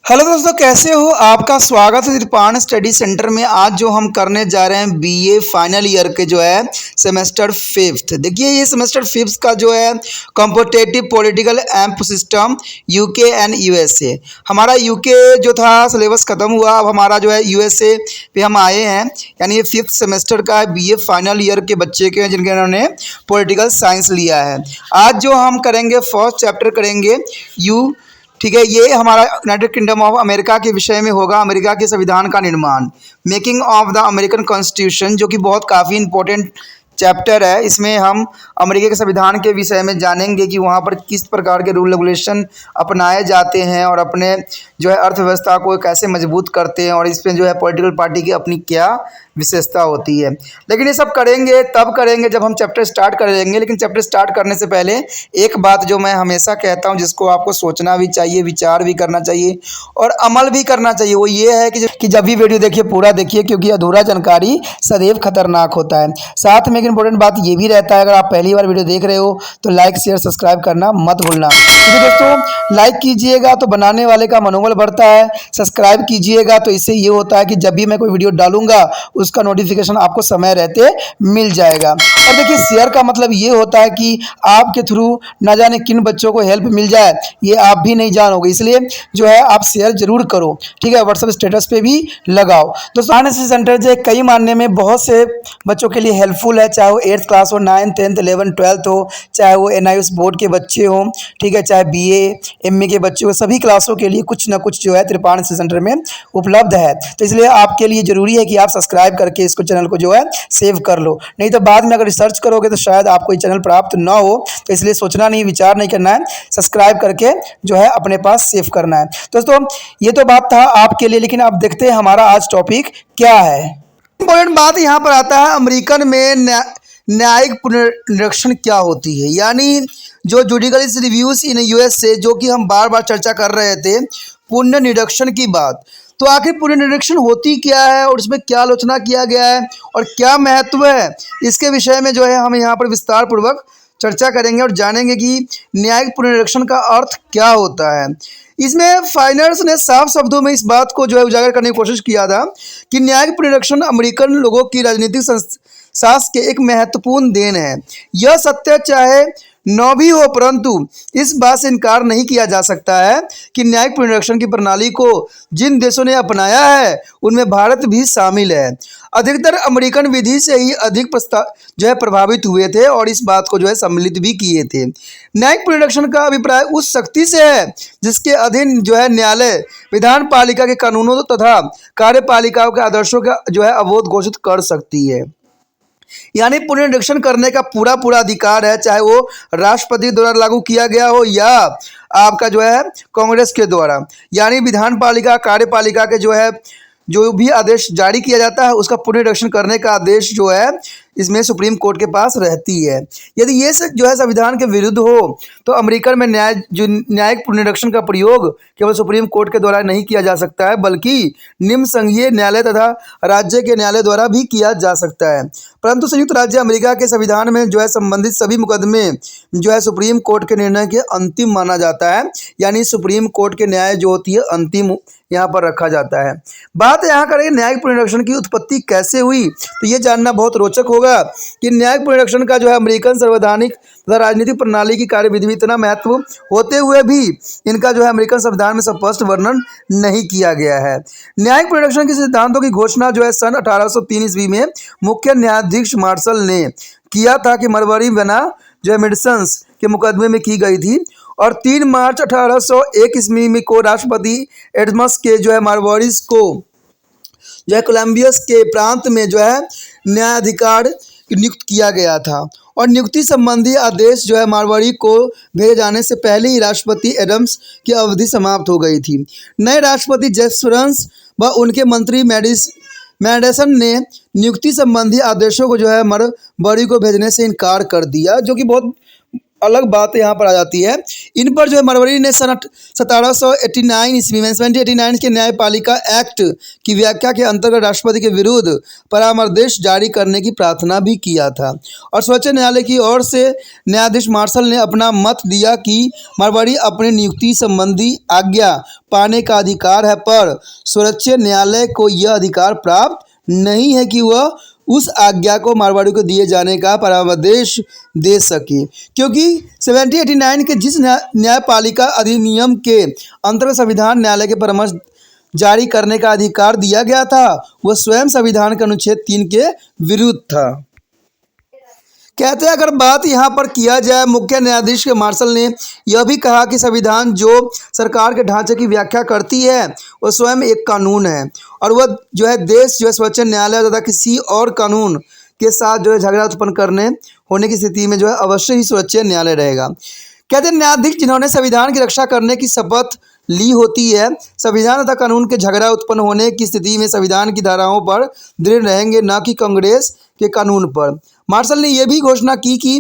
Hello दोस्तों, कैसे हो? आपका स्वागत है त्रिपाण स्टडी सेंटर में। आज जो हम करने जा रहे हैं बीए फाइनल ईयर के जो है सेमेस्टर फिफ्थ। देखिए, ये सेमेस्टर फिफ्थ का जो है competitive political amp system UK and USA. हमारा यूके जो था सिलेबस ख़त्म हुआ, अब हमारा जो है यूएसए पे हम आए हैं। यानी ये फिफ्थ सेमेस्टर का है, बीए फाइनल ईयर के बच्चे के जिनके उन्होंने पॉलिटिकल साइंस लिया है। आज जो हम करेंगे फर्स्ट चैप्टर करेंगे ठीक है। ये हमारा यूनाइटेड किंगडम ऑफ अमेरिका के विषय में होगा। अमेरिका के संविधान का निर्माण, making of the American constitution, जो कि बहुत काफ़ी इंपॉर्टेंट चैप्टर है। इसमें हम अमेरिका के संविधान के विषय में जानेंगे कि वहाँ पर किस प्रकार के रूल रेगुलेशन अपनाए जाते हैं और अपने जो है अर्थव्यवस्था को कैसे मजबूत करते हैं, और इसमें जो है पॉलिटिकल पार्टी की अपनी क्या विशेषता होती है। लेकिन ये सब करेंगे तब करेंगे जब हम चैप्टर स्टार्ट करेंगे। लेकिन चैप्टर स्टार्ट करने से पहले एक बात जो मैं हमेशा कहता हूँ, जिसको आपको सोचना भी चाहिए, विचार भी करना चाहिए और अमल भी करना चाहिए, वो ये है कि जब भी वीडियो देखिए पूरा देखिए, क्योंकि अधूरा जानकारी सदैव खतरनाक होता है। साथ में एक इंपॉर्टेंट बात ये भी रहता है, अगर आप पहली बार वीडियो देख रहे हो तो लाइक शेयर सब्सक्राइब करना मत भूलना। क्योंकि दोस्तों, लाइक कीजिएगा तो बनाने वाले का मनोबल बढ़ता है, सब्सक्राइब कीजिएगा तो इससे ये होता है कि जब भी मैं कोई वीडियो डालूंगा उसका नोटिफिकेशन आपको समय रहते मिल जाएगा। और देखिए, शेयर का मतलब ये होता है कि आपके थ्रू ना जाने किन बच्चों को हेल्प मिल जाए, ये आप भी नहीं जानोगे। इसलिए जो है आप शेयर जरूर करो, ठीक है। व्हाट्सएप स्टेटस पे भी लगाओ। दोस्तों, एनएसएस सेंटर जो कई मानने में बहुत से बच्चों के लिए हेल्पफुल है, चाहे वो 8th क्लास हो, 9th 10th 11th 12th हो, चाहे वो एनआईएस बोर्ड के बच्चे हों, ठीक है, चाहे बीए एमए के बच्चे हो, सभी क्लासों के लिए कुछ ना कुछ जो है त्रिपाण सेंटर में उपलब्ध है। तो इसलिए आपके लिए ज़रूरी है कि आप सब्सक्राइब करके इसको चैनल को जो है सेव कर लो, नहीं तो बाद में अगर रिसर्च करोगे तो शायद आपको ये चैनल प्राप्त ना हो। तो इसलिए सोचना नहीं, विचार नहीं करना है, सब्सक्राइब करके जो है अपने पास सेव करना है। दोस्तों, ये तो बात था आपके लिए, लेकिन अब देखते हैं हमारा आज टॉपिक क्या है। इंपॉर्टेंट बात यहाँ पर आता है, अमेरिकन में न्यायिक पुनरीक्षण क्या होती है, यानी जो जुडिशल रिव्यूज इन यूएसए, जो कि हम बार बार चर्चा कर रहे थे, पुनर्निरीक्षण की बात। तो आखिर पुनर्निरीक्षण होती क्या है और इसमें क्या आलोचना किया गया है और क्या महत्व है, इसके विषय में जो है हम यहाँ पर विस्तार पूर्वक चर्चा करेंगे और जानेंगे कि न्यायिक पुनर्निरीक्षण का अर्थ क्या होता है। इसमें फाइनर्स ने साफ शब्दों में इस बात को जो है उजागर करने की कोशिश किया था कि न्यायिक पुनरीक्षण अमेरिकन लोगों की राजनीतिक शास्त्र के एक महत्वपूर्ण देन है। यह सत्य चाहे न भी हो, परंतु इस बात से इनकार नहीं किया जा सकता है कि न्यायिक पुनरीक्षण की प्रणाली को जिन देशों ने अपनाया है उनमें भारत भी शामिल है। अधिकतर अमेरिकन विधि से ही अधिक जो है प्रभावित हुए थे और इस बात को जो है सम्मिलित भी किए थे। न्यायिक पुनरीक्षण का अभिप्राय उस शक्ति से है जिसके अधीन जो है न्यायालय विधान पालिका के कानूनों तथा कार्यपालिकाओं के आदर्शों का जो है अवरोध घोषित कर सकती है। यानी पुनरीक्षण करने का पूरा अधिकार है, चाहे वो राष्ट्रपति द्वारा लागू किया गया हो या आपका जो है कांग्रेस के द्वारा। यानी विधान पालिका कार्यपालिका के जो भी आदेश जारी किया जाता है उसका पुनरीक्षण करने का आदेश जो है इसमें सुप्रीम कोर्ट के पास रहती है। यदि ये जो है संविधान के विरुद्ध हो तो अमेरिका में न्यायिक पुनरीक्षण का प्रयोग केवल सुप्रीम कोर्ट के द्वारा नहीं किया जा सकता है, बल्कि निम्न संघीय न्यायालय तथा राज्य के न्यायालय द्वारा भी किया जा सकता है। परंतु संयुक्त राज्य अमेरिका के संविधान में जो है संबंधित सभी मुकदमे जो है सुप्रीम कोर्ट के निर्णय के अंतिम माना जाता है। यानी सुप्रीम कोर्ट के न्याय जो होती है अंतिम यहाँ पर रखा जाता है। बात यहाँ करें न्यायिक पुनरीक्षण की उत्पत्ति कैसे हुई, तो ये जानना बहुत रोचक होगा कि न्यायिक पुनरीक्षण का जो है अमेरिकन संवैधानिक तथा राजनीतिक प्रणाली की कार्यविधि में इतना महत्व होते हुए भी इनका जो है अमेरिकन संविधान में स्पष्ट वर्णन नहीं किया गया है। न्यायिक पुनरीक्षण के सिद्धांतों की घोषणा जो है सन 1803 ईस्वी में मुख्य न्यायाधीश मार्शल ने किया था कि मरवरी बना जो है मेडिसन्स के मुकदमे में की गई थी, और 3 मार्च 1801 ईस्वी में को राष्ट्रपति एडम्स के जो है मार्वरीज को जो है कोलंबियस के प्रांत में जो है न्यायाधिकार नियुक्त किया गया था, और नियुक्ति संबंधी आदेश जो है मारवाड़ी को भेजे जाने से पहले ही राष्ट्रपति एडम्स की अवधि समाप्त हो गई थी। नए राष्ट्रपति जेफरसन व उनके मंत्री मैडिसन ने नियुक्ति संबंधी आदेशों को जो है मारवाड़ी को भेजने से इनकार कर दिया, जो कि बहुत अलग बात यहाँ पर आ जाती है। इन पर जो है मारवाड़ी ने सन 1789 ईस्वी में 1789 के न्यायपालिका एक्ट की व्याख्या के अंतर्गत राष्ट्रपति के विरुद्ध परामर्श जारी करने की प्रार्थना भी किया था और सर्वोच्च न्यायालय की ओर से न्यायाधीश मार्शल ने अपना मत दिया कि मारवाड़ी अपनी नियुक्ति संबंधी आज्ञा पाने का अधिकार है, पर सर्वोच्च न्यायालय को यह अधिकार प्राप्त नहीं है कि वह उस आज्ञा को मारवाड़ी को दिए जाने का परामर्श दे सके, क्योंकि 1789 के जिस न्यायपालिका अधिनियम के अंतर्गत संविधान न्यायालय के परामर्श जारी करने का अधिकार दिया गया था वह स्वयं संविधान के अनुच्छेद 3 के विरुद्ध था। कहते हैं अगर बात यहाँ पर किया जाए, मुख्य न्यायाधीश के मार्शल ने यह भी कहा कि संविधान जो सरकार के ढांचे की व्याख्या करती है वह स्वयं एक कानून है और वह जो है देश जो है सर्वोच्च न्यायालय तथा किसी और कानून के साथ जो है झगड़ा उत्पन्न करने होने की स्थिति में जो है अवश्य ही सर्वोच्च न्यायालय रहेगा। कहते हैं न्यायाधीश जिन्होंने संविधान की रक्षा करने की शपथ ली होती है, संविधान तथा कानून के झगड़ा उत्पन्न होने की स्थिति में संविधान की धाराओं पर दृढ़ रहेंगे, न कि कांग्रेस के कानून पर। मार्शल ने यह भी घोषणा की कि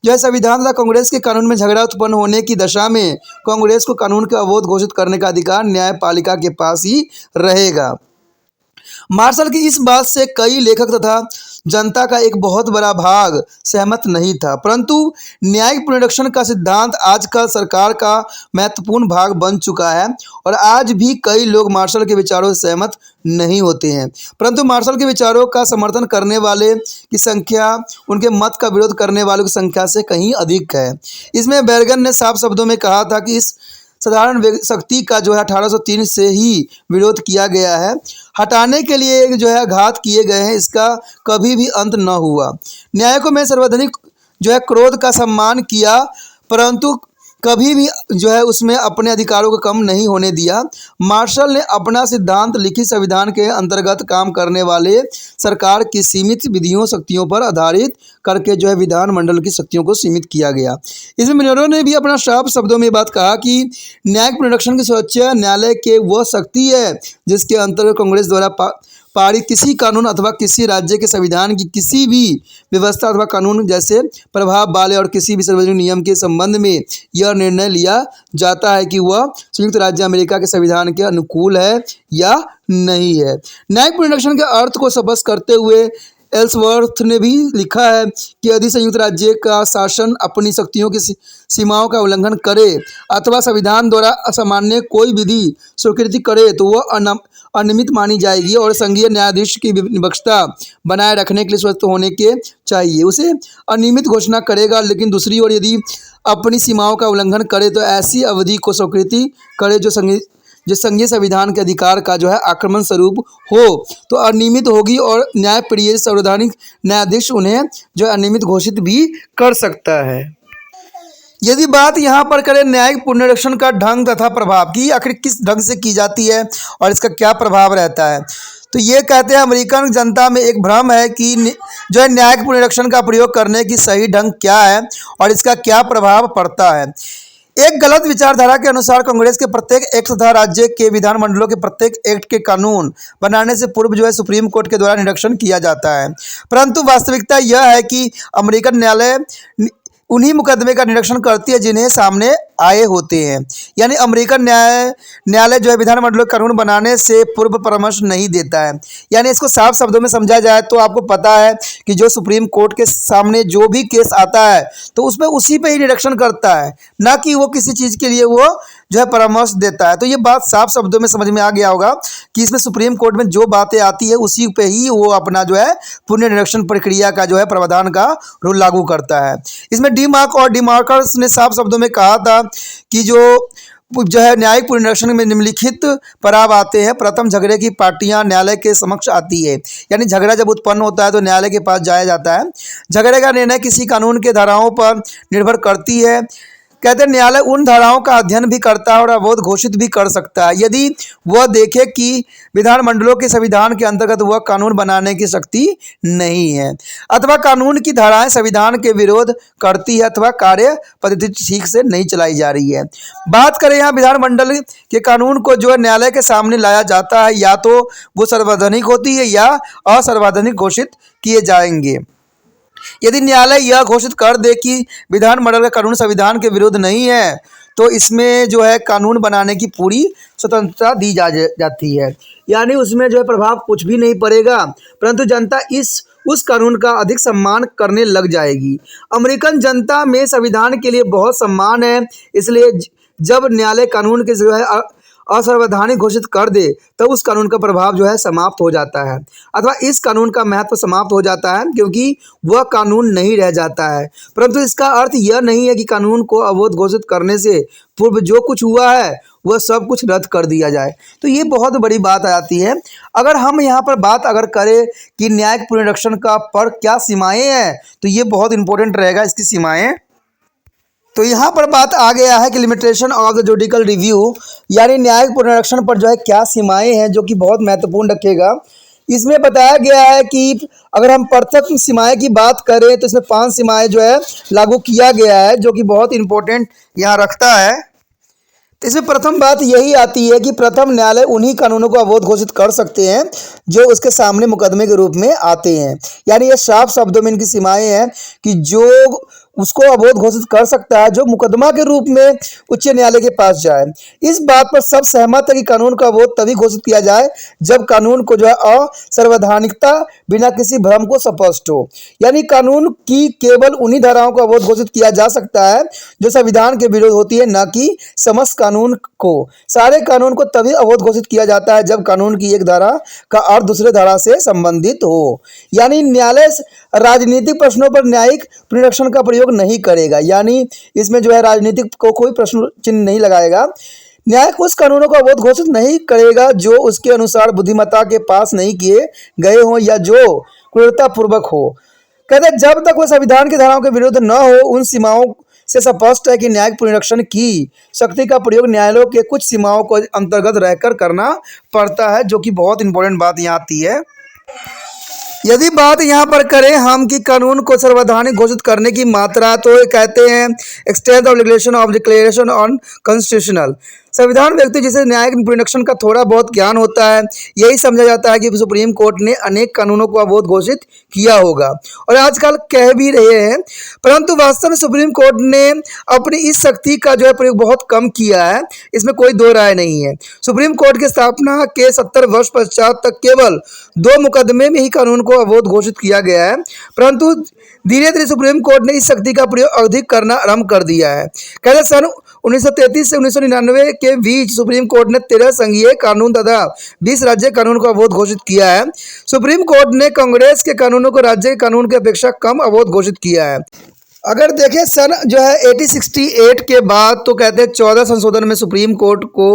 जो है संविधान तथा कांग्रेस के कानून में झगड़ा उत्पन्न होने की दशा में कांग्रेस को कानून का अवैध घोषित करने का अधिकार न्यायपालिका के पास ही रहेगा। मार्शल की इस बात से कई लेखक तथा जनता का एक बहुत बड़ा भाग सहमत नहीं था, परंतु न्यायिक पुनरीक्षण का सिद्धांत आजकल सरकार का महत्वपूर्ण भाग बन चुका है और आज भी कई लोग मार्शल के विचारों से सहमत नहीं होते हैं, परंतु मार्शल के विचारों का समर्थन करने वाले की संख्या उनके मत का विरोध करने वालों की संख्या से कहीं अधिक है। इसमें बैरगन ने साफ शब्दों में कहा था कि इस साधारण शक्ति का जो है 1803 से ही विरोध किया गया है, हटाने के लिए जो है घात किए गए हैं, इसका कभी भी अंत न हुआ। न्यायिकों में सार्वजनिक जो है क्रोध का सम्मान किया, परंतु कभी भी जो है उसमें अपने अधिकारों को कम नहीं होने दिया। मार्शल ने अपना सिद्धांत लिखित संविधान के अंतर्गत काम करने वाले सरकार की सीमित विधियों शक्तियों पर आधारित करके जो है विधानमंडल की शक्तियों को सीमित किया गया। इसमें मिनरो ने भी अपना साफ शब्दों में बात कहा कि न्यायिक पुनरीक्षण की सर्वोच्च न्यायालय के वह शक्ति है जिसके अंतर्गत कांग्रेस द्वारा पारित किसी कानून अथवा किसी राज्य के संविधान की किसी भी व्यवस्था अथवा कानून जैसे प्रभाव वाले और किसी भी सार्वजनिक नियम के संबंध में यह निर्णय लिया जाता है कि वह संयुक्त राज्य अमेरिका के संविधान के अनुकूल है या नहीं है। न्यायिक पुनरीक्षण के अर्थ को स्पष्ट करते हुए एल्सवर्थ ने भी लिखा है कि यदि संयुक्त राज्य का शासन अपनी शक्तियों की सीमाओं का उल्लंघन करे अथवा संविधान द्वारा असामान्य कोई विधि स्वीकृति करे तो वह अनियमित मानी जाएगी और संघीय न्यायाधीश की निष्पक्षता बनाए रखने के लिए स्वस्थ होने के चाहिए उसे अनियमित घोषणा करेगा, लेकिन दूसरी ओर यदि अपनी सीमाओं का उल्लंघन करे तो ऐसी अवधि को स्वीकृति करे जो संघीय संविधान के अधिकार का जो है आक्रमण स्वरूप हो तो अनियमित होगी और न्यायप्रिय संवैधानिक न्यायाधीश उन्हें जो अनियमित घोषित भी कर सकता है। यदि बात यहाँ पर करें न्यायिक पुनरीक्षण का ढंग तथा प्रभाव की, आखिर किस ढंग से की जाती है और इसका क्या प्रभाव रहता है, तो ये कहते हैं अमेरिकन जनता में एक भ्रम है कि जो है न्यायिक पुनरीक्षण का प्रयोग करने की सही ढंग क्या है और इसका क्या प्रभाव पड़ता है। एक गलत विचारधारा के अनुसार कांग्रेस के प्रत्येक एक्ट तथा राज्य के विधानमंडलों के प्रत्येक एक्ट के कानून बनाने से पूर्व जो है सुप्रीम कोर्ट के द्वारा निरीक्षण किया जाता है, परंतु वास्तविकता यह है कि अमेरिकन न्यायालय उन्हीं मुकदमे का निरीक्षण करती है जिन्हें सामने आए होते हैं, यानी अमेरिकन न्यायालय जो है विधानमंडलों के कानून बनाने से पूर्व परामर्श नहीं देता है। यानी इसको साफ शब्दों में समझा जाए तो आपको पता है कि जो सुप्रीम कोर्ट के सामने जो भी केस आता है तो उसमें उसी पे ही निरीक्षण करता है, ना कि वो किसी चीज़ के लिए वो जो है परामर्श देता है। तो ये बात साफ शब्दों में समझ में आ गया होगा कि इसमें सुप्रीम कोर्ट में जो बातें आती है उसी पे ही वो अपना जो है पुनर्निरीक्षण प्रक्रिया का जो है प्रावधान का रूल लागू करता है। इसमें डीमार्क और डीमार्कर्स ने साफ शब्दों में कहा था कि जो है न्यायिक पुनरीक्षण में निम्नलिखित पड़ाव आते हैं। प्रथम, झगड़े की पार्टियां न्यायालय के समक्ष आती है, यानी झगड़ा जब उत्पन्न होता है तो न्यायालय के पास जाया जाता है। झगड़े का निर्णय किसी कानून के धाराओं पर निर्भर करती है। कहते हैं न्यायालय उन धाराओं का अध्ययन भी करता है और अवैध घोषित भी कर सकता है यदि वह देखे कि विधानमंडलों के संविधान के अंतर्गत वह कानून बनाने की शक्ति नहीं है अथवा कानून की धाराएं संविधान के विरोध करती है अथवा कार्य पद्धति ठीक से नहीं चलाई जा रही है। बात करें यहाँ विधानमंडल के कानून को जो है न्यायालय के सामने लाया जाता है, या तो वो सर्वैधानिक होती है या असंवैधानिक घोषित किए जाएंगे। यदि न्यायालय यह घोषित कर दे कि विधानमंडल का कानून संविधान के विरुद्ध नहीं है तो इसमें जो है कानून बनाने की पूरी स्वतंत्रता दी जाती है, यानी उसमें जो है प्रभाव कुछ भी नहीं पड़ेगा, परंतु जनता उस कानून का अधिक सम्मान करने लग जाएगी। अमेरिकन जनता में संविधान के लिए बहुत सम्मान है, इसलिए जब न्यायालय कानून के जो है असंवैधानिक घोषित कर दे तब उस कानून का प्रभाव जो है समाप्त हो जाता है, अथवा इस कानून का महत्व समाप्त हो जाता है, क्योंकि वह कानून नहीं रह जाता है। परंतु इसका अर्थ यह नहीं है कि कानून को अवैध घोषित करने से पूर्व जो कुछ हुआ है वह सब कुछ रद्द कर दिया जाए। तो ये बहुत बड़ी बात आ जाती है। अगर हम यहाँ पर बात करें कि न्यायिक पुनरीक्षण का पर क्या सीमाएं हैं, तो ये बहुत इंपॉर्टेंट रहेगा इसकी सीमाएं। तो यहाँ पर बात आ गया है कि limitation of the judicial review, यानी न्यायिक पुनरीक्षण पर जो है क्या सीमाएं हैं, जो कि बहुत महत्वपूर्ण रखेगा। इसमें बताया गया है कि अगर हम प्रथम सीमाएं की बात करें तो इसमें 5 सीमाएं जो है लागू किया गया है, जो कि बहुत इंपॉर्टेंट यहाँ रखता है। तो इसमें प्रथम बात यही आती है कि प्रथम न्यायालय उन्हीं कानूनों को अवैध घोषित कर सकते हैं जो उसके सामने मुकदमे के रूप में आते हैं, यानी ये साफ शब्दों में इनकी सीमाएं हैं कि जो उसको अवैध घोषित कर सकता है जो मुकदमा के रूप में उच्च न्यायालय के पास जाए। इस बात पर सब सहमत है कि कानून का अवैध तभी घोषित किया जाए जब कानून को जो है असंवैधानिकता बिना किसी भ्रम को स्पष्ट हो, यानी कानून की केवल उन्हीं धाराओं को अवैध घोषित किया जा सकता है जो संविधान के विरुद्ध होती है, न कि समस्त कानून को। सारे कानून को तभी अवैध घोषित किया जाता है जब कानून की एक धारा का अर्थ दूसरे धारा से संबंधित हो, यानी न्यायालय राजनीतिक प्रश्नों पर न्यायिक पुनरीक्षण का प्रयोग नहीं करेगा, यानी इसमें जो है राजनीतिक को कोई प्रश्न चिन्ह नहीं लगाएगा। न्यायिक उस कानूनों को अवैध घोषित नहीं करेगा जो उसके अनुसार बुद्धिमत्ता के पास नहीं किए गए हों या जो क्रूरतापूर्वक हो। कहते जब तक वह संविधान की धाराओं के विरुद्ध न हो, उन सीमाओं से स्पष्ट है कि न्यायिक पुनरीक्षण की शक्ति का प्रयोग न्यायालयों के कुछ सीमाओं को अंतर्गत रहकर करना पड़ता है, जो कि बहुत इंपॉर्टेंट बात यहाँ आती है। यदि बात यहाँ पर करें हम कि कानून को संवैधानिक घोषित करने की मात्रा, तो कहते हैं extent of regulation of declaration on constitutional. संविधान व्यक्ति जिसे न्यायिक पुनरीक्षण का थोड़ा बहुत ज्ञान होता है यही समझा जाता है कि सुप्रीम कोर्ट ने अनेक कानूनों को अवैध घोषित किया होगा और आजकल कह भी रहे हैं, परंतु वास्तव में सुप्रीम कोर्ट ने अपनी इस शक्ति का जो है प्रयोग बहुत कम किया है, इसमें कोई दो राय नहीं है। सुप्रीम कोर्ट की स्थापना के 70 वर्ष पश्चात तक केवल 2 मुकदमे में ही कानून को अवैध घोषित किया गया है, परंतु धीरे धीरे सुप्रीम कोर्ट ने इस शक्ति का प्रयोग अधिक करना आरंभ कर दिया है। कहते सन 1933 से 1999 के बीच सुप्रीम कोर्ट ने 13 संघीय कानून तथा 20 राज्य कानून को अवैध घोषित किया है। सुप्रीम कोर्ट ने कांग्रेस के कानूनों को राज्य के कानून की अपेक्षा कम अवैध घोषित किया है। अगर देखें सन जो है 1868 के बाद, तो कहते हैं 14 संशोधन में सुप्रीम कोर्ट को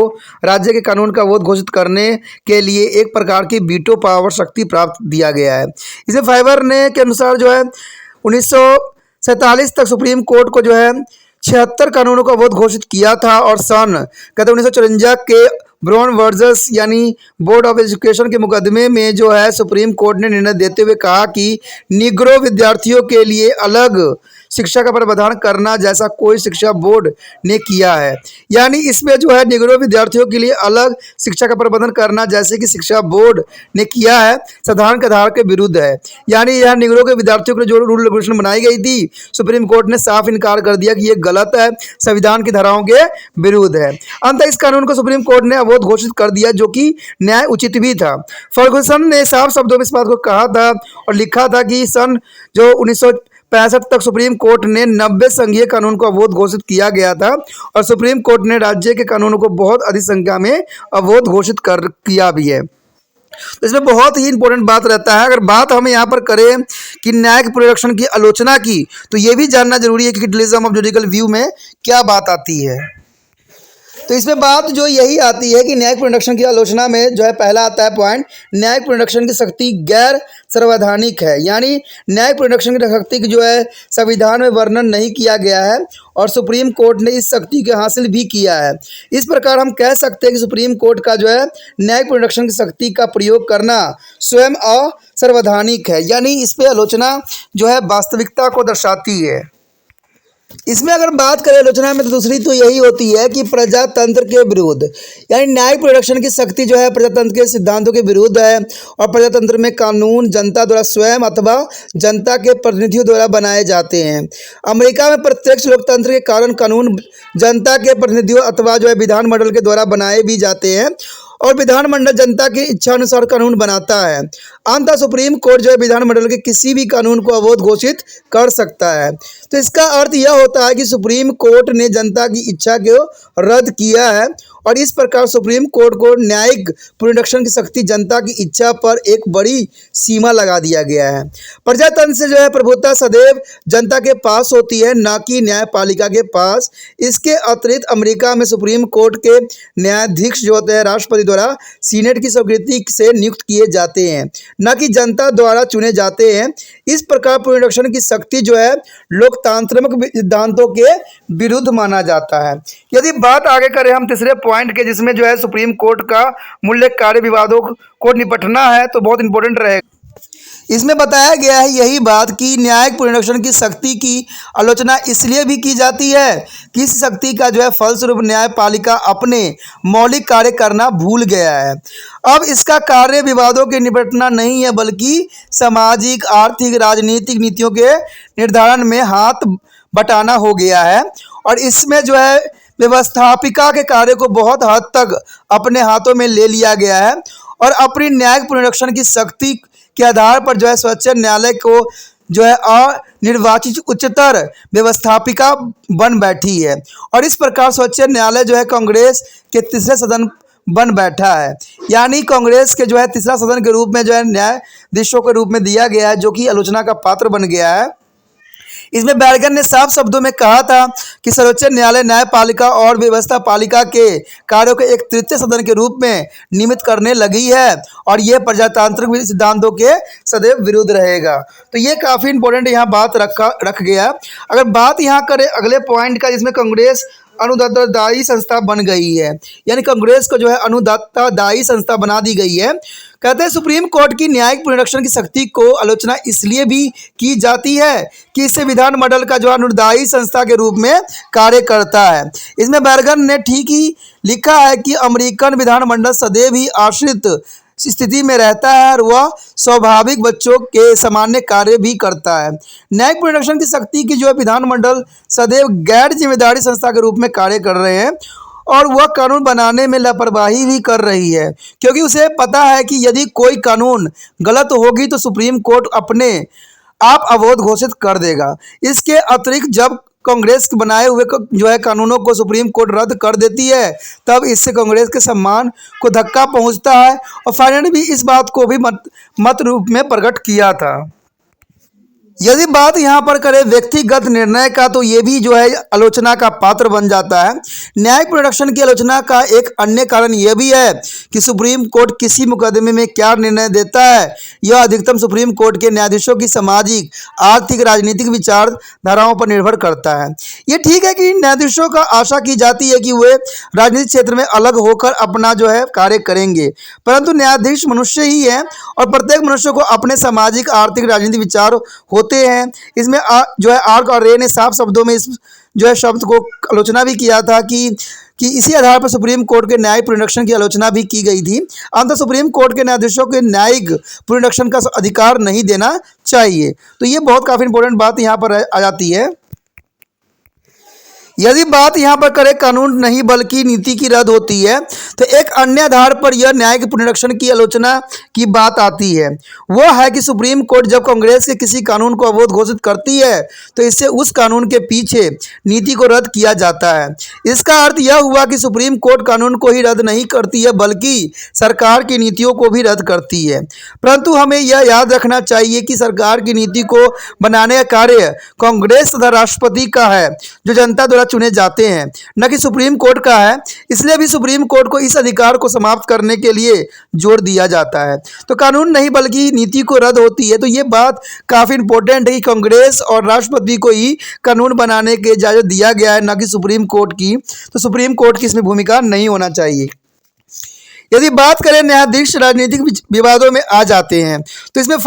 राज्य के कानून का अवैध घोषित करने के लिए एक प्रकार की वीटो पावर शक्ति प्राप्त दिया गया है। इसे फाइबर ने के अनुसार जो है 1947 तक सुप्रीम कोर्ट को जो है 76 कानूनों को अवैध घोषित किया था और सन कहते 1954 के ब्राउन वर्जस यानी बोर्ड ऑफ एजुकेशन के मुकदमे में जो है सुप्रीम कोर्ट ने निर्णय देते हुए कहा कि निग्रो विद्यार्थियों के लिए अलग शिक्षा का प्रावधान करना जैसा कोई शिक्षा बोर्ड ने किया है, यानी इसमें जो है निग्रो विद्यार्थियों के लिए अलग शिक्षा का प्रबंधन करना जैसे कि शिक्षा बोर्ड ने किया है संविधान के आधार के विरुद्ध है। यानी यह निग्रो के विद्यार्थियों के लिए जो रूल रेगुलेशन बनाई गई थी सुप्रीम कोर्ट ने साफ इनकार कर दिया कि ये गलत है, संविधान की धाराओं के विरुद्ध है। अंत इस कानून को सुप्रीम कोर्ट ने अवैध घोषित कर दिया, जो कि न्याय उचित भी था। फर्गुसन ने साफ शब्दों में इस बात को कहा था और लिखा था कि सन जो 1965 तक सुप्रीम कोर्ट ने 90 संघीय कानून को अवैध घोषित किया गया था और सुप्रीम कोर्ट ने राज्य के कानूनों को बहुत अधिक संख्या में अवैध घोषित किया भी है। तो इसमें बहुत ही इंपॉर्टेंट बात रहता है। अगर बात हम यहाँ पर करें कि न्यायिक पुनरीक्षण की आलोचना की, तो ये भी जानना जरूरी है कि क्रिटिसिज्म ऑफ जुडिकल व्यू में क्या बात आती है। तो इसमें बात जो यही आती है कि न्यायिक पुनरीक्षण की आलोचना में जो है पहला आता है पॉइंट, न्यायिक पुनरीक्षण की शक्ति गैर संवैधानिक है, यानी न्यायिक पुनरीक्षण की शक्ति की जो है संविधान में वर्णन नहीं किया गया है और सुप्रीम कोर्ट ने इस शक्ति को हासिल भी किया है। इस प्रकार हम कह सकते हैं कि सुप्रीम कोर्ट का जो है न्यायिक पुनरीक्षण की शक्ति का प्रयोग करना स्वयं असंवैधानिक है, यानी इस पर आलोचना जो है वास्तविकता को दर्शाती है। इसमें अगर बात करें आलोचना में तो दूसरी तो यही होती है कि प्रजातंत्र के विरुद्ध, यानी न्यायिक प्रोडक्शन की शक्ति जो है प्रजातंत्र के सिद्धांतों के विरुद्ध है और प्रजातंत्र में कानून जनता द्वारा स्वयं अथवा जनता के प्रतिनिधियों द्वारा बनाए जाते हैं। अमेरिका में प्रत्यक्ष लोकतंत्र के कारण कानून जनता के प्रतिनिधियों अथवा जो है विधानमंडल के द्वारा बनाए भी जाते हैं और विधानमंडल जनता की इच्छा अनुसार कानून बनाता है। अंततः सुप्रीम कोर्ट जो है विधानमंडल के किसी भी कानून को अवैध घोषित कर सकता है। तो इसका अर्थ यह होता है कि सुप्रीम कोर्ट ने जनता की इच्छा को रद्द किया है और इस प्रकार सुप्रीम कोर्ट को न्यायिक पुनरीक्षण की शक्ति जनता की इच्छा पर एक बड़ी सीमा लगा दिया गया है। प्रजातंत्र से जो है प्रभुत्व सदैव जनता के पास होती है, न कि न्यायपालिका के पास। इसके अतिरिक्त अमेरिका में सुप्रीम कोर्ट के न्यायाधीश जो होते हैं राष्ट्रपति द्वारा सीनेट की स्वीकृति से नियुक्त किए जाते हैं, न कि जनता द्वारा चुने जाते हैं। इस प्रकार पुनरीक्षण की शक्ति जो है लोकतांत्रिक सिद्धांतों के विरुद्ध माना जाता है। यदि बात आगे करें हम तीसरे पॉइंट के, जिसमें जो है सुप्रीम कोर्ट का मूल्य कार्य विवादों को निपटना है, तो बहुत इंपॉर्टेंट रहेगा। इसमें बताया गया है यही बात कि न्यायिक पुनरीक्षण की शक्ति की आलोचना इसलिए भी की जाती है कि इस शक्ति का जो है फलस्वरूप न्यायपालिका अपने मौलिक कार्य करना भूल गया है। अब इसका कार्य विवादों के निपटना नहीं है, बल्कि सामाजिक, आर्थिक, राजनीतिक नीतियों के निर्धारण में हाथ बटाना हो गया है और इसमें जो है व्यवस्थापिका के कार्य को बहुत हद तक अपने हाथों में ले लिया गया है और अपनी न्यायिक पुनरीक्षण की शक्ति के आधार पर जो है सर्वोच्च न्यायालय को जो है अनिर्वाचित उच्चतर व्यवस्थापिका बन बैठी है और इस प्रकार सर्वोच्च न्यायालय जो है कांग्रेस के तीसरे सदन बन बैठा है। यानी कांग्रेस के जो है तीसरा सदन के रूप में जो है न्यायाधीशों के रूप में दिया गया है, जो कि आलोचना का पात्र बन गया है। इसमें बैरगन ने साफ शब्दों में कहा था कि सर्वोच्च न्यायालय न्यायपालिका और व्यवस्था पालिका के कार्यों को एक तृतीय सदन के रूप में नियमित करने लगी है और यह प्रजातांत्रिक सिद्धांतों के सदैव विरुद्ध रहेगा। तो ये काफ़ी इंपॉर्टेंट यहाँ बात रख गया। अगर बात यहाँ करें अगले पॉइंट का, जिसमें कांग्रेस अनुदात्तदायी संस्था बन गई है, यानी कांग्रेस को जो है अनुदात्तदायी संस्था बना दी गई है। कहते हैं सुप्रीम कोर्ट की न्यायिक पुनरीक्षण की शक्ति को आलोचना इसलिए भी की जाती है कि इससे विधानमंडल का जो अनुदायी संस्था के रूप में कार्य करता है। इसमें बैरगन ने ठीक ही लिखा है कि अमेरिकन विधानमंडल सदैव ही आश्रित स्थिति में रहता है और वह स्वाभाविक बच्चों के सामान्य कार्य भी करता है। न्यायिक पुनरीक्षण की शक्ति की जो है विधानमंडल सदैव गैर जिम्मेदारी संस्था के रूप में कार्य कर रहे हैं और वह कानून बनाने में लापरवाही भी कर रही है, क्योंकि उसे पता है कि यदि कोई कानून गलत होगी तो सुप्रीम कोर्ट अपने आप अवैध घोषित कर देगा। इसके अतिरिक्त जब कांग्रेस के बनाए हुए जो है कानूनों को सुप्रीम कोर्ट रद्द कर देती है, तब इससे कांग्रेस के सम्मान को धक्का पहुंचता है और फाइनली भी इस बात को भी मत रूप में प्रकट किया था। यदि बात यहाँ पर करें व्यक्तिगत निर्णय का, तो ये भी जो है आलोचना का पात्र बन जाता है। न्यायिक पुनरीक्षण की आलोचना का एक अन्य कारण यह भी है कि सुप्रीम कोर्ट किसी मुकदमे में क्या निर्णय देता है यह अधिकतम सुप्रीम कोर्ट के न्यायाधीशों की सामाजिक, आर्थिक, राजनीतिक विचारधाराओं पर निर्भर करता है। ये ठीक है कि न्यायाधीशों का आशा की जाती है कि वे राजनीतिक क्षेत्र में अलग होकर अपना जो है कार्य करेंगे, परंतु न्यायाधीश मनुष्य ही है और प्रत्येक मनुष्य को अपने सामाजिक, आर्थिक, राजनीतिक विचार होते हैं। इसमें जो है आर्क और रे ने साफ शब्दों में इस जो है शब्द को आलोचना भी किया था कि इसी आधार पर सुप्रीम कोर्ट के न्यायिक पुनरीक्षण की आलोचना भी की गई थी। अंततः सुप्रीम कोर्ट के न्यायाधीशों के न्यायिक पुनरीक्षण का अधिकार नहीं देना चाहिए। तो ये बहुत काफ़ी इंपॉर्टेंट बात यहाँ पर आ जाती है। यदि बात यहाँ पर करें कानून नहीं बल्कि नीति की रद्द होती है, तो एक अन्य आधार पर यह न्यायिक पुनरीक्षण की आलोचना की बात आती है। वह है कि सुप्रीम कोर्ट जब कांग्रेस के किसी कानून को अवैध घोषित करती है तो इससे उस कानून के पीछे नीति को रद्द किया जाता है। इसका अर्थ यह हुआ कि सुप्रीम कोर्ट कानून को ही रद्द नहीं करती है बल्कि सरकार की नीतियों को भी रद्द करती है। परंतु हमें यह याद रखना चाहिए कि सरकार की नीति को बनाने का कार्य कांग्रेस तथा राष्ट्रपति का है, जो जनता द्वारा चुने जाते हैं, न कि सुप्रीम कोर्ट का है। इसलिए भी सुप्रीम कोर्ट को इस अधिकार को समाप्त करने के लिए जोर दिया जाता है। तो कानून नहीं बल्कि नीति को रद्द होती है। तो ये बात काफ़ी इंपॉर्टेंट है कि कांग्रेस और राष्ट्रपति को ही कानून बनाने की इजाज़त दिया गया है, न कि सुप्रीम कोर्ट की। तो सुप्रीम कोर्ट की इसमें भूमिका नहीं होना चाहिए। यदि बात करें न्यायाधीश राजनीतिक विवादों में आ जाते हैं, तो इसमें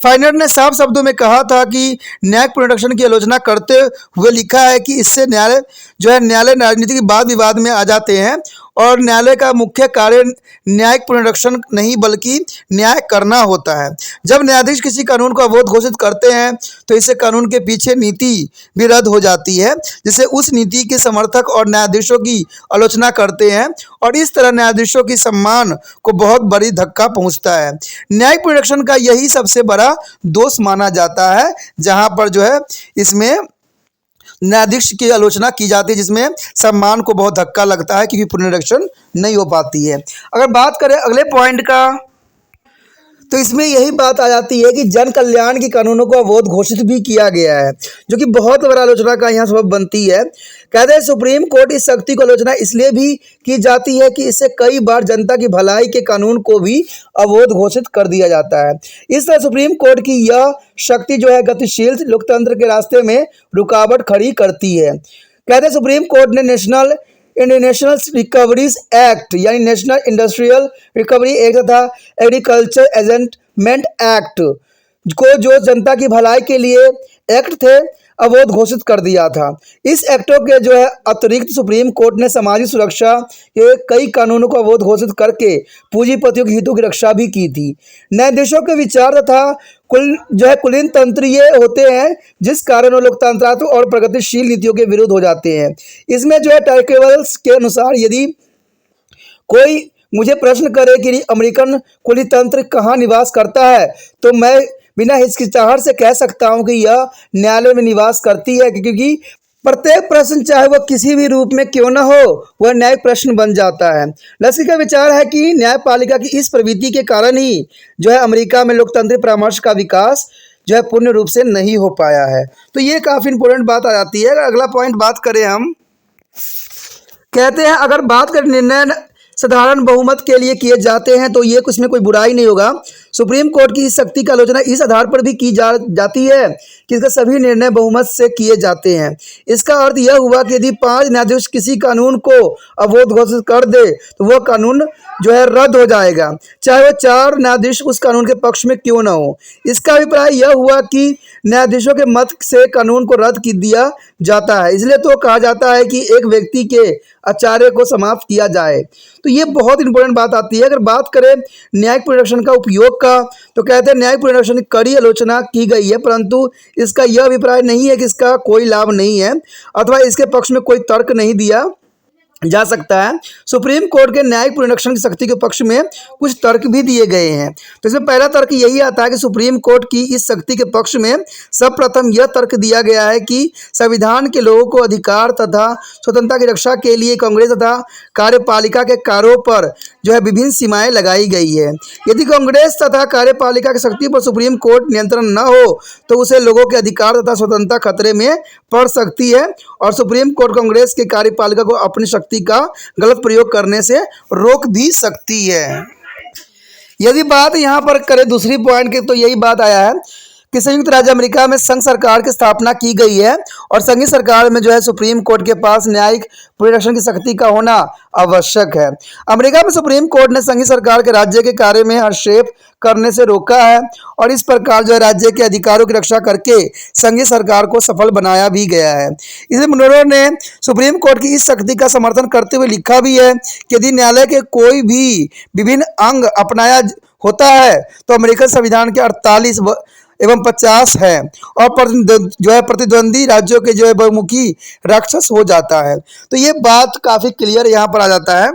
फाइनल ने साफ शब्दों में कहा था कि न्यायिक पुनरीक्षण की आलोचना करते हुए लिखा है कि इससे न्यायालय राजनीति के वाद विवाद में आ जाते हैं और न्यायालय का मुख्य कार्य न्यायिक पुनरीक्षण नहीं बल्कि न्याय करना होता है। जब न्यायाधीश किसी कानून को अवैध घोषित करते हैं तो इससे कानून के पीछे नीति भी रद्द हो जाती है, जिससे उस नीति के समर्थक और न्यायाधीशों की आलोचना करते हैं और इस तरह न्यायाधीशों की सम्मान को बहुत बड़ी धक्का पहुंचता है। न्यायिक पुनरीक्षण का यही सबसे बड़ा दोष माना जाता है, जहां पर इसमें न्यायाधीश की आलोचना की जाती है, जिसमें सम्मान को बहुत धक्का लगता है क्योंकि पुनरीक्षण नहीं हो पाती है। अगर बात करें अगले पॉइंट का, तो इसमें यही बात आ जाती है कि जन कल्याण के कानूनों को अवैध घोषित भी किया गया है, जो कि बहुत बड़ा आलोचना का यहाँ सबब बनती है। कहते हैं सुप्रीम कोर्ट इस शक्ति को आलोचना इसलिए भी की जाती है कि इससे कई बार जनता की भलाई के कानून को भी अवैध घोषित कर दिया जाता है। इस तरह सुप्रीम कोर्ट की यह शक्ति गतिशील लोकतंत्र के रास्ते में रुकावट खड़ी करती है। कहते हैं सुप्रीम कोर्ट ने नेशनल रिकवरीज एक्ट यानी नेशनल इंडस्ट्रियल रिकवरी एक्ट तथा एग्रीकल्चर एजेंटमेंट एक्ट को, जो जनता की भलाई के लिए एक्ट थे, अवैध घोषित कर दिया था। इस एक्टों के अतिरिक्त सुप्रीम कोर्ट ने सामाजिक सुरक्षा के कई कानूनों को अवैध घोषित करके पूंजीपतियों के हितों की रक्षा भी की थी। न्यायाधीशों के विचार तथा कुलीन तंत्र ये होते हैं जिस कारण वो लोकतंत्रात्मक और प्रगतिशील नीतियों के विरुद्ध हो जाते हैं। इसमें टर्केबल्स के अनुसार यदि कोई मुझे प्रश्न करे कि अमेरिकन कुलीतंत्र कहाँ निवास करता है, तो मैं बिना हिचकिचाहट से कह सकता हूं कि यह न्यायालय में निवास करती है, क्योंकि प्रत्येक प्रश्न चाहे वह किसी भी रूप में क्यों न हो, वह न्यायिक प्रश्न बन जाता है। लस्की का विचार है कि न्यायपालिका की इस प्रवृत्ति के कारण ही अमेरिका में लोकतांत्रिक परामर्श का विकास पूर्ण रूप से नहीं हो पाया है। तो ये काफ़ी इंपॉर्टेंट बात आ जाती है। अगला पॉइंट बात करें हम, कहते हैं अगर बात करें निर्णय साधारण बहुमत के लिए किए जाते हैं तो ये इसमें कोई बुराई नहीं होगा। सुप्रीम कोर्ट की इस शक्ति का आलोचना इस आधार पर भी की जाती है कि इसका सभी निर्णय बहुमत से किए जाते हैं। इसका अर्थ यह हुआ कि यदि 5 न्यायाधीश किसी कानून को अवैध घोषित कर दे तो वह कानून रद्द हो जाएगा, चाहे वह 4 न्यायाधीश उस कानून के पक्ष में क्यों न हो। इसका अभिप्राय यह हुआ कि न्यायाधीशों के मत से कानून को रद्द कर दिया जाता है, इसलिए तो कहा जाता है कि एक व्यक्ति के आचार्य को समाप्त किया जाए। तो ये बहुत इंपॉर्टेंट बात आती है। अगर बात करें न्यायिक पुनरीक्षण का उपयोग का, तो कहते हैं न्यायिक पुनरीक्षण की कड़ी आलोचना की गई है, परंतु इसका यह अभिप्राय नहीं है कि इसका कोई लाभ नहीं है अथवा इसके पक्ष में कोई तर्क नहीं दिया जा सकता है। सुप्रीम कोर्ट के न्यायिक पुनरीक्षण की शक्ति के पक्ष में कुछ तर्क भी दिए गए हैं। तो इसमें पहला तर्क यही आता है कि सुप्रीम कोर्ट की इस शक्ति के पक्ष में सर्वप्रथम यह तर्क दिया गया है कि संविधान के लोगों को अधिकार तथा स्वतंत्रता की रक्षा के लिए कांग्रेस तथा कार्यपालिका के कार्यों पर विभिन्न सीमाएं लगाई गई है। यदि कांग्रेस तथा कार्यपालिका की शक्ति पर सुप्रीम कोर्ट नियंत्रण न हो तो उसे लोगों के अधिकार तथा स्वतंत्रता खतरे में पड़ सकती है और सुप्रीम कोर्ट कांग्रेस के कार्यपालिका को अपनी शक्ति का गलत प्रयोग करने से रोक भी सकती है। यदि बात यहां पर करें दूसरी पॉइंट की, तो यही बात आया है कि संयुक्त राज्य अमेरिका में संघ सरकार की स्थापना की गई है और संघीय सरकार में सुप्रीम कोर्ट के पास न्यायिक पुनरीक्षण की शक्ति का होना आवश्यक है। अमेरिका में सुप्रीम कोर्ट ने संघीय सरकार के राज्य के कार्य में हस्तक्षेप करने से रोका है और इस प्रकार राज्य के अधिकारों की रक्षा करके संघीय सरकार को सफल बनाया भी गया है। इसलिए मुनरो ने सुप्रीम कोर्ट की इस शक्ति का समर्थन करते हुए लिखा भी है कि यदि न्यायालय के कोई भी विभिन्न अंग अपनाया होता है तो अमेरिकन संविधान के 48 एवं 50 है और प्रतिद्वंदी राज्यों के बहुमुखी राक्षस हो जाता है। तो ये बात काफी क्लियर यहाँ पर आ जाता है।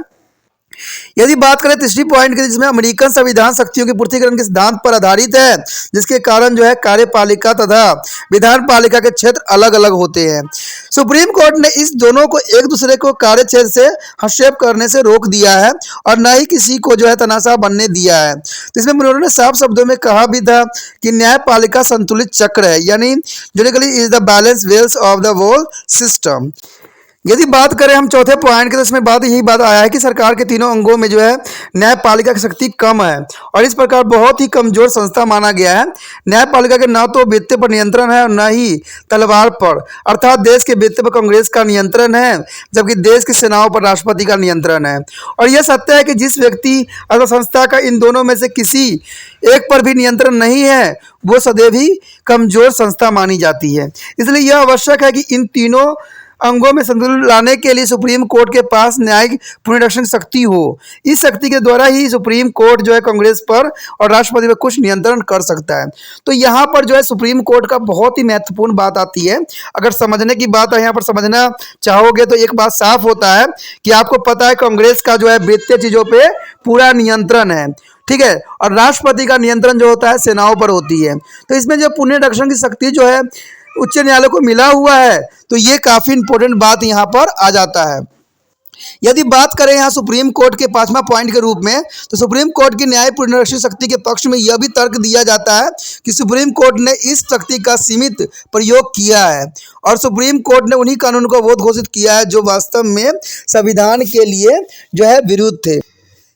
यदि बात करें तीसरी पॉइंट की, जिसमें अमेरिकन संविधान शक्तियों के पूर्तिकरण के सिद्धांत पर आधारित है, जिसके कारण कार्यपालिका तथा विधान पालिका के क्षेत्र अलग अलग होते हैं। सुप्रीम कोर्ट ने इस दोनों को एक दूसरे को कार्य क्षेत्र से हस्तक्षेप करने से रोक दिया है और न ही किसी को तनाशाह बनने दिया है। तो इसमें उन्होंने साफ शब्दों में कहा भी था कि न्यायपालिका संतुलित चक्र है, यानी judiciary is the balance wheels of the whole system. यदि बात करें हम चौथे पॉइंट की, तो इसमें यही बात आया है कि सरकार के तीनों अंगों में जो है न्यायपालिका की शक्ति कम है और इस प्रकार बहुत ही कमजोर संस्था माना गया है। न्यायपालिका के ना तो वित्त पर नियंत्रण है और न ही तलवार पर, अर्थात देश के वित्त पर कांग्रेस का नियंत्रण है, जबकि देश की सेनाओं पर राष्ट्रपति का नियंत्रण है। और यह सत्य है कि जिस व्यक्ति अथवा संस्था का इन दोनों में से किसी एक पर भी नियंत्रण नहीं है, वो सदैव ही कमजोर संस्था मानी जाती है। इसलिए यह आवश्यक है कि इन तीनों अंगों में संतुलन लाने के लिए सुप्रीम कोर्ट के पास न्यायिक पुनरीक्षण शक्ति हो। इस शक्ति के द्वारा ही सुप्रीम कोर्ट जो है कांग्रेस पर और राष्ट्रपति पर कुछ नियंत्रण कर सकता है। तो यहाँ पर जो है सुप्रीम कोर्ट का बहुत ही महत्वपूर्ण बात आती है। अगर समझने की बात है यहाँ पर समझना चाहोगे तो एक बात साफ होता है कि आपको पता है कांग्रेस का जो है वित्तीय चीजों पे पूरा नियंत्रण है, ठीक है, और राष्ट्रपति का नियंत्रण जो होता है सेनाओं पर होती है। तो इसमें जो पुनरीक्षण की शक्ति जो है उच्च न्यायालय को मिला हुआ है, तो ये काफी इंपॉर्टेंट बात यहाँ पर आ जाता है। यदि बात करें यहाँ सुप्रीम कोर्ट के 5वां पॉइंट के रूप में, तो सुप्रीम कोर्ट की न्याय पुनरीक्षण शक्ति के पक्ष में यह भी तर्क दिया जाता है कि सुप्रीम कोर्ट ने इस शक्ति का सीमित प्रयोग किया है और सुप्रीम कोर्ट ने उन्हीं कानून को अवैध घोषित किया है जो वास्तव में संविधान के लिए जो है विरुद्ध थे।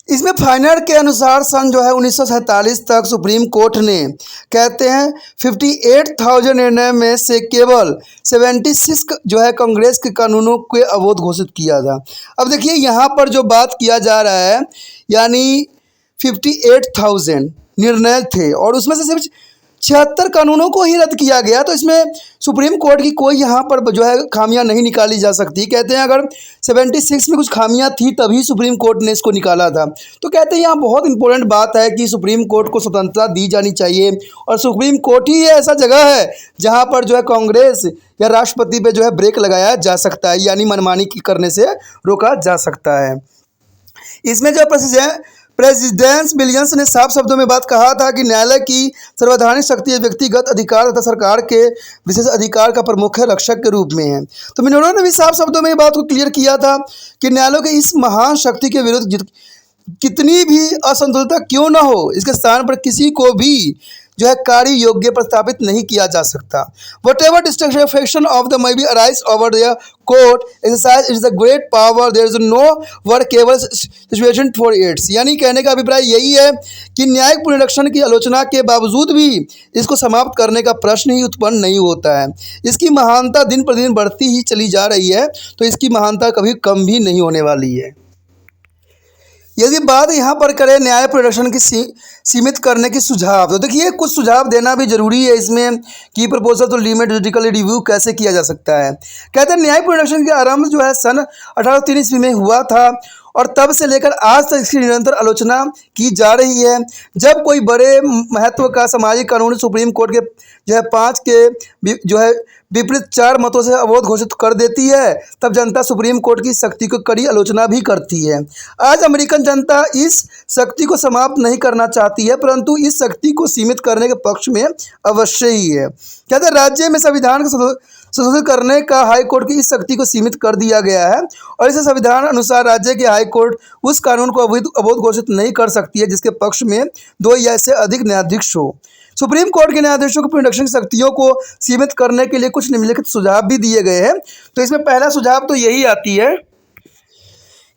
इसमें फाइनल के अनुसार सन जो है 1947 तक सुप्रीम कोर्ट ने कहते हैं 58,000 निर्णय में से केवल 76 जो है कांग्रेस के कानूनों के अवैध घोषित किया था। अब देखिए यहाँ पर जो बात किया जा रहा है, यानी 58,000 निर्णय थे और उसमें से सिर्फ 76 कानूनों को ही रद्द किया गया। तो इसमें सुप्रीम कोर्ट की कोई यहाँ पर जो है खामियां नहीं निकाली जा सकती। कहते हैं अगर 76 में कुछ खामियां थी तभी सुप्रीम कोर्ट ने इसको निकाला था। तो कहते हैं यहाँ बहुत इंपॉर्टेंट बात है कि सुप्रीम कोर्ट को स्वतंत्रता दी जानी चाहिए और सुप्रीम कोर्ट ही ऐसा जगह है जहाँ पर जो है कांग्रेस या राष्ट्रपति पे जो है ब्रेक लगाया जा सकता है, यानी मनमानी करने से रोका जा सकता है। इसमें जो प्रेसिडेंट विलियम्स ने साफ शब्दों में बात कहा था कि न्यायालय की सर्वैधानिक शक्ति व्यक्तिगत अधिकार तथा सरकार के विशेष अधिकार का प्रमुख रक्षक के रूप में है। तो मिनोरा ने भी साफ शब्दों में ये बात को क्लियर किया था कि न्यायालय के इस महान शक्ति के विरुद्ध कितनी भी असंतुलता क्यों न हो, इसके स्थान पर किसी को भी जो है कार्य योग्य प्रस्थापित नहीं किया जा सकता। Whatever destruction of the may be arise over the court exercise is the great power, there is no workable situation for its. यानी कहने का अभिप्राय यही है कि न्यायिक पुनरीक्षण की आलोचना के बावजूद भी इसको समाप्त करने का प्रश्न ही उत्पन्न नहीं होता है। इसकी महानता दिन प्रतिदिन बढ़ती ही चली जा रही है, तो इसकी महानता कभी कम भी नहीं होने वाली है। यदि बात यहाँ पर करें न्याय पुनरीक्षण की सीमित करने की सुझाव, तो देखिए कुछ सुझाव देना भी जरूरी है इसमें कि प्रपोजल तो लिमिट जुडिकल रिव्यू कैसे किया जा सकता है। कहते हैं न्याय पुनरीक्षण का आरंभ जो है सन 1803 ईस्वी में हुआ था और तब से लेकर आज तक इसकी निरंतर आलोचना की जा रही है। जब कोई बड़े महत्व का सामाजिक कानून सुप्रीम कोर्ट के जो है 5 के जो है विपरीत 4 मतों से अवैध घोषित कर देती है, तब जनता सुप्रीम कोर्ट की शक्ति को कड़ी आलोचना भी करती है। आज अमेरिकन जनता इस शक्ति को समाप्त नहीं करना चाहती है, परंतु इस शक्ति को सीमित करने के पक्ष में अवश्य ही है। कहते हैं राज्य में संविधान को संशोधित करने का हाई कोर्ट की इस शक्ति को सीमित कर दिया गया है और इसे संविधान अनुसार राज्य के हाई कोर्ट उस कानून को अवैध घोषित नहीं कर सकती है जिसके पक्ष में 2 या इससे अधिक न्यायाधीश हो। सुप्रीम कोर्ट के न्यायाधीशों को पुनरीक्षण शक्तियों को सीमित करने के लिए कुछ निम्नलिखित सुझाव भी दिए गए हैं। तो इसमें पहला सुझाव तो यही आती है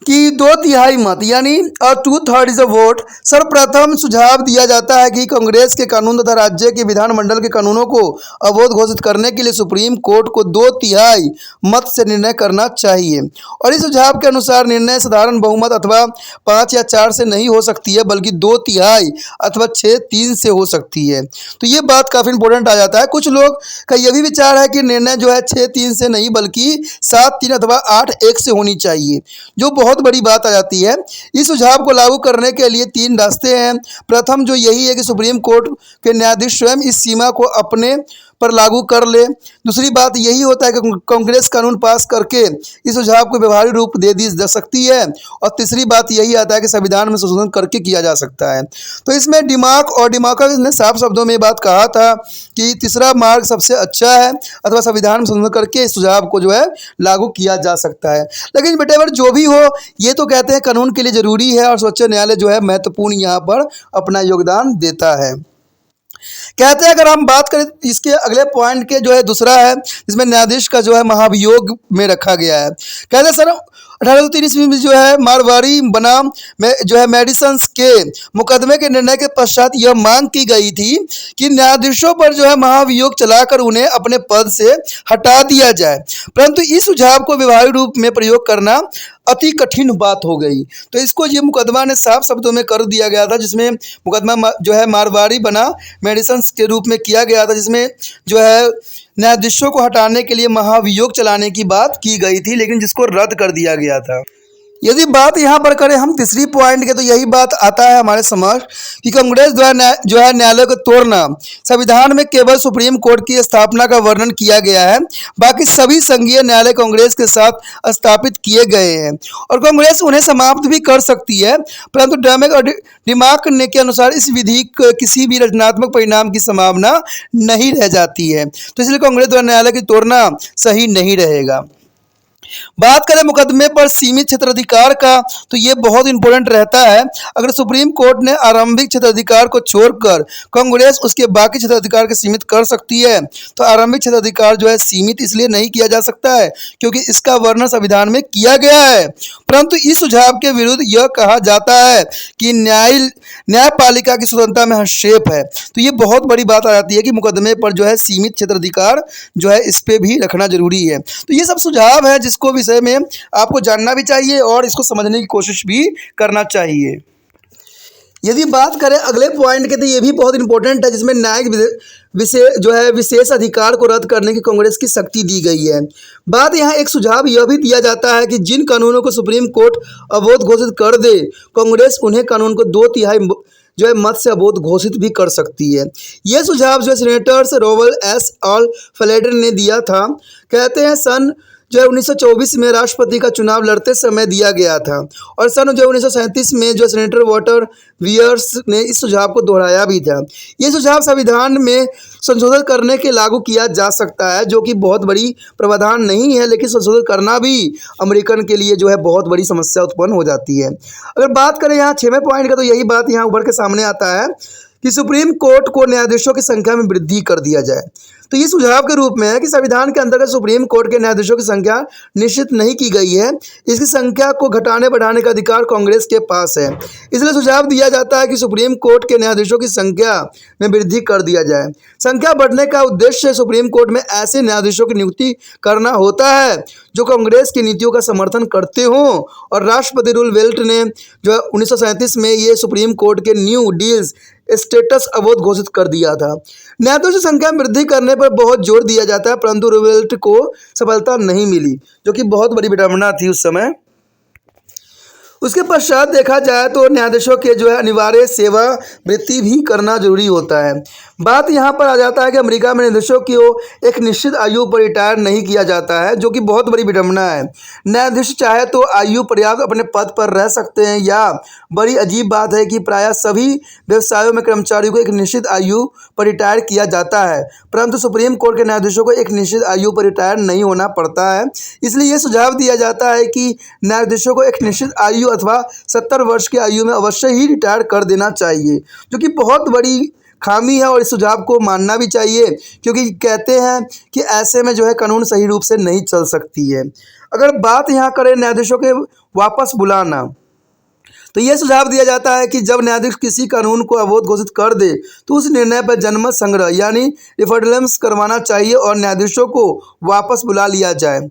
कि 2/3 मत यानी 2/3 इज अ वोट। सर्वप्रथम सुझाव दिया जाता है कि कांग्रेस के कानून तथा राज्य के विधानमंडल के कानूनों को अवैध घोषित करने के लिए सुप्रीम कोर्ट को 2/3 मत से निर्णय करना चाहिए और इस सुझाव के अनुसार निर्णय साधारण बहुमत अथवा 5 या 4 से नहीं हो सकती है, बल्कि 2/3 अथवा 6-3 से हो सकती है। तो ये बात काफ़ी इंपॉर्टेंट आ जाता है। कुछ लोग का यह भी विचार है कि निर्णय जो है 6-3 से नहीं बल्कि 7-3 अथवा 8-1 से होनी चाहिए, जो बहुत बड़ी बात आ जाती है। इस सुझाव को लागू करने के लिए 3 रास्ते हैं। प्रथम जो यही है कि सुप्रीम कोर्ट के न्यायाधीश स्वयं इस सीमा को अपने पर लागू कर ले। दूसरी बात यही होता है कि कांग्रेस कानून पास करके इस सुझाव को व्यवहारिक रूप दे दी जा सकती है और तीसरी बात यही आता है कि संविधान में संशोधन करके किया जा सकता है। तो इसमें डिमार्क ने साफ शब्दों में बात कहा था कि तीसरा मार्ग सबसे अच्छा है अथवा संविधान में संशोधन करके इस सुझाव को जो है लागू किया जा सकता है। लेकिन बेटेवर जो भी हो, ये तो कहते हैं कानून के लिए जरूरी है और सर्वोच्च न्यायालय जो है महत्वपूर्ण यहाँ पर अपना योगदान देता है। कहते हैं अगर हम बात करें इसके अगले पॉइंट के जो है दूसरा है जिसमें न्यायाधीश का जो है महाभियोग में रखा गया है। कहते हैं सर 1830 ईस्वी में जो है मारवाड़ी बनाम में जो है मेडिसन के मुकदमे के निर्णय के पश्चात यह मांग की गई थी कि न्यायाधीशों पर जो है महाभियोग चलाकर उन्हें अपने पद से हटा दिया जाए, परंतु इस सुझाव को व्यवहारिक रूप में प्रयोग करना अति कठिन बात हो गई। तो इसको ये मुकदमा ने साफ शब्दों में कर दिया गया था, जिसमें मुकदमा जो है मारवाड़ी बना मेडिसन के रूप में किया गया था, जिसमें जो है न्यायाधीशों को हटाने के लिए महाभियोग चलाने की बात की गई थी, लेकिन जिसको रद्द कर दिया गया था। यदि बात यहाँ पर करें हम तीसरी पॉइंट के, तो यही बात आता है हमारे समक्ष कि कांग्रेस द्वारा जो है न्यायालय को तोड़ना। संविधान में केवल सुप्रीम कोर्ट की स्थापना का वर्णन किया गया है, बाकी सभी संघीय न्यायालय कांग्रेस के साथ स्थापित किए गए हैं और कांग्रेस उन्हें समाप्त भी कर सकती है, परंतु डैमेक और डिमार्क ने के अनुसार इस विधि किसी भी रचनात्मक परिणाम की संभावना नहीं रह जाती है। तो इसलिए कांग्रेस द्वारा न्यायालय की तोड़ना सही नहीं रहेगा। बात करें मुकदमे पर सीमित क्षेत्राधिकार का, तो ये बहुत इंपॉर्टेंट रहता है। अगर सुप्रीम कोर्ट ने आरंभिक क्षेत्राधिकार को छोड़कर कांग्रेस उसके बाकी क्षेत्राधिकार को सीमित कर सकती है, तो आरंभिक क्षेत्राधिकार जो है सीमित इसलिए नहीं किया जा सकता है क्योंकि इसका वर्णन संविधान में किया गया है, परंतु इस सुझाव के विरुद्ध यह कहा जाता है कि न्यायपालिका की स्वतंत्रता में हस्तक्षेप है। तो ये बहुत बड़ी बात आ जाती है कि मुकदमे पर जो है सीमित क्षेत्राधिकार जो है इस पे भी रखना जरूरी है। तो ये सब सुझाव है जिसको विषय में आपको जानना भी चाहिए और इसको समझने की कोशिश भी करना चाहिए। यदि बात करें अगले पॉइंट के, तो ये भी बहुत इंपॉर्टेंट है, जिसमें न्यायिक विशेष अधिकार को रद्द करने की कांग्रेस की शक्ति दी गई है। बात यहाँ एक सुझाव यह भी दिया जाता है कि जिन कानूनों को सुप्रीम कोर्ट अवैध घोषित कर दे, कांग्रेस उन्हें कानून को 2/3 जो है मत से अवैध घोषित भी कर सकती है। यह सुझाव जो है सेनेटर्स रोबर्ट एस ऑल फ्लेडर ने दिया था। कहते हैं सन जो है 1924 में राष्ट्रपति का चुनाव लड़ते समय दिया गया था और सन जो 1937 में जो सेनेटर वाटर वियर्स ने इस सुझाव को दोहराया भी था। ये सुझाव संविधान में संशोधन करने के लागू किया जा सकता है, जो कि बहुत बड़ी प्रावधान नहीं है, लेकिन संशोधन करना भी अमेरिकन के लिए जो है बहुत बड़ी समस्या उत्पन्न हो जाती है। अगर बात करें यहाँ 6वें पॉइंट का, तो यही बात यहाँ उभर के सामने आता है कि सुप्रीम कोर्ट को न्यायाधीशों की संख्या में वृद्धि कर दिया जाए। तो ये सुझाव के रूप में है कि संविधान के अंतर्गत सुप्रीम कोर्ट के न्यायाधीशों की संख्या निश्चित नहीं की गई है, इसकी संख्या को घटाने बढ़ाने का अधिकार कांग्रेस के पास है। इसलिए सुझाव दिया जाता है कि सुप्रीम कोर्ट के न्यायाधीशों की संख्या में वृद्धि कर दिया जाए। संख्या बढ़ने का उद्देश्य सुप्रीम कोर्ट में ऐसे न्यायाधीशों की नियुक्ति करना होता है जो कांग्रेस की नीतियों का समर्थन करते हों, और राष्ट्रपति रूजवेल्ट ने जो 1937 में ये सुप्रीम कोर्ट के न्यू डील्स स्टेटस अवैध घोषित कर दिया था। न्यायाधीशों की संख्या में वृद्धि करने पर बहुत जोर दिया जाता है, परंतु रूजवेल्ट को सफलता नहीं मिली, जो कि बहुत बड़ी विडंबना थी उस समय। उसके पश्चात देखा जाए तो न्यायाधीशों के जो है अनिवार्य सेवा वृत्ति भी करना जरूरी होता है। बात यहाँ पर आ जाता है कि अमेरिका में न्यायाधीशों को एक निश्चित आयु पर रिटायर नहीं किया जाता है, जो कि बहुत बड़ी विडंबना है। न्यायाधीश चाहे तो आयु पर्याप्त अपने पद पर रह सकते हैं, या बड़ी अजीब बात है कि प्रायः सभी व्यवसायों में कर्मचारियों को एक निश्चित आयु पर रिटायर किया जाता है, परंतु सुप्रीम कोर्ट के न्यायाधीशों को एक निश्चित आयु पर रिटायर नहीं होना पड़ता है। इसलिए ये सुझाव दिया जाता है कि न्यायाधीशों को एक निश्चित आयु अथवा 70 वर्ष की आयु में अवश्य ही रिटायर कर देना चाहिए, जो कि बहुत बड़ी खामी है और इस सुझाव को मानना भी चाहिए, क्योंकि कहते हैं कि ऐसे में जो है कानून सही रूप से नहीं चल सकती है। अगर बात यहाँ करें न्यायाधीशों के वापस बुलाना, तो यह सुझाव दिया जाता है कि जब न्यायाधीश किसी कानून को अवैध घोषित कर दे तो उस निर्णय पर जनमत संग्रह यानी रेफरेंडम्स करवाना चाहिए और न्यायाधीशों को वापस बुला लिया जाए।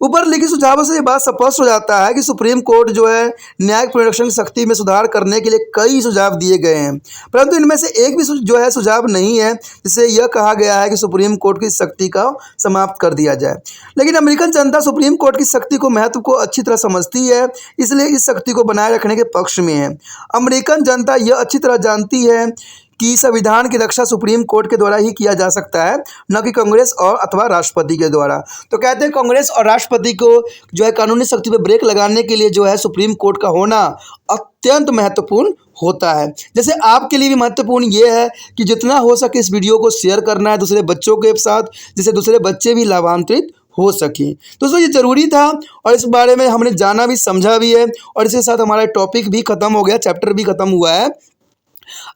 ऊपर लिखित सुझावों से ये बात स्पष्ट हो जाता है कि सुप्रीम कोर्ट जो है न्यायिक पुनरीक्षण की शक्ति में सुधार करने के लिए कई सुझाव दिए गए हैं, परंतु इनमें से एक भी जो है सुझाव नहीं है जिससे यह कहा गया है कि सुप्रीम कोर्ट की शक्ति का समाप्त कर दिया जाए। लेकिन अमेरिकन जनता सुप्रीम कोर्ट की शक्ति को महत्व को अच्छी तरह समझती है, इसलिए इस शक्ति को बनाए रखने के पक्ष में है। अमेरिकन जनता यह अच्छी तरह जानती है कि संविधान की रक्षा सुप्रीम कोर्ट के द्वारा ही किया जा सकता है, न कि कांग्रेस और अथवा राष्ट्रपति के द्वारा। तो कहते हैं कांग्रेस और राष्ट्रपति को जो है कानूनी शक्ति पर ब्रेक लगाने के लिए जो है सुप्रीम कोर्ट का होना अत्यंत महत्वपूर्ण होता है। जैसे आपके लिए भी महत्वपूर्ण ये है कि जितना हो सके इस वीडियो को शेयर करना है दूसरे बच्चों के साथ, जिससे दूसरे बच्चे भी लाभान्वित हो सके। दोस्तों ये ज़रूरी था और इस बारे में हमने जाना भी समझा भी है, और इसके साथ हमारा टॉपिक भी ख़त्म हो गया, चैप्टर भी ख़त्म हुआ है।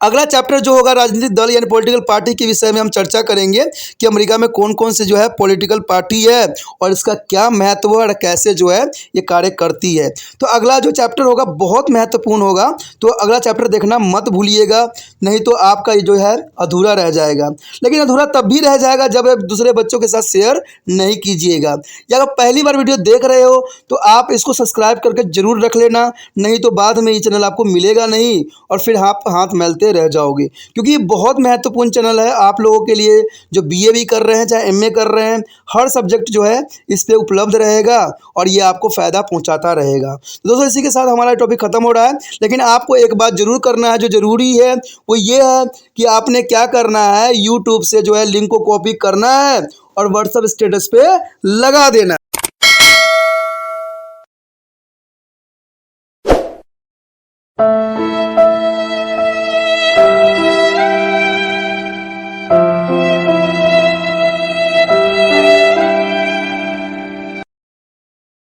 अगला चैप्टर जो होगा राजनीतिक दल यानी पॉलिटिकल पार्टी के विषय में हम चर्चा करेंगे कि अमेरिका में कौन कौन से जो है पॉलिटिकल पार्टी है और इसका क्या महत्व और कैसे जो है ये कार्य करती है। तो अगला जो चैप्टर होगा बहुत महत्वपूर्ण होगा, तो अगला चैप्टर देखना मत भूलिएगा, नहीं तो आपका ये जो है अधूरा रह जाएगा। लेकिन अधूरा तब भी रह जाएगा जब आप दूसरे बच्चों के साथ शेयर नहीं कीजिएगा। या अगर पहली बार वीडियो देख रहे हो तो आप इसको सब्सक्राइब करके जरूर रख लेना, नहीं तो बाद में ये चैनल आपको मिलेगा नहीं और फिर आप हाथ मेलते रह जाओगे, क्योंकि ये बहुत महत्वपूर्ण चैनल है आप लोगों के लिए जो बीए भी कर रहे हैं चाहे एमए कर रहे हैं। हर सब्जेक्ट जो है इस पे उपलब्ध रहेगा और ये आपको फ़ायदा पहुंचाता रहेगा। तो दोस्तों इसी के साथ हमारा टॉपिक ख़त्म हो रहा है, लेकिन आपको एक बात ज़रूर करना है जो ज़रूरी है वो ये है कि आपने क्या करना है, यूट्यूब से जो है लिंक को कॉपी करना है और व्हाट्सएप स्टेटस पे लगा देना है।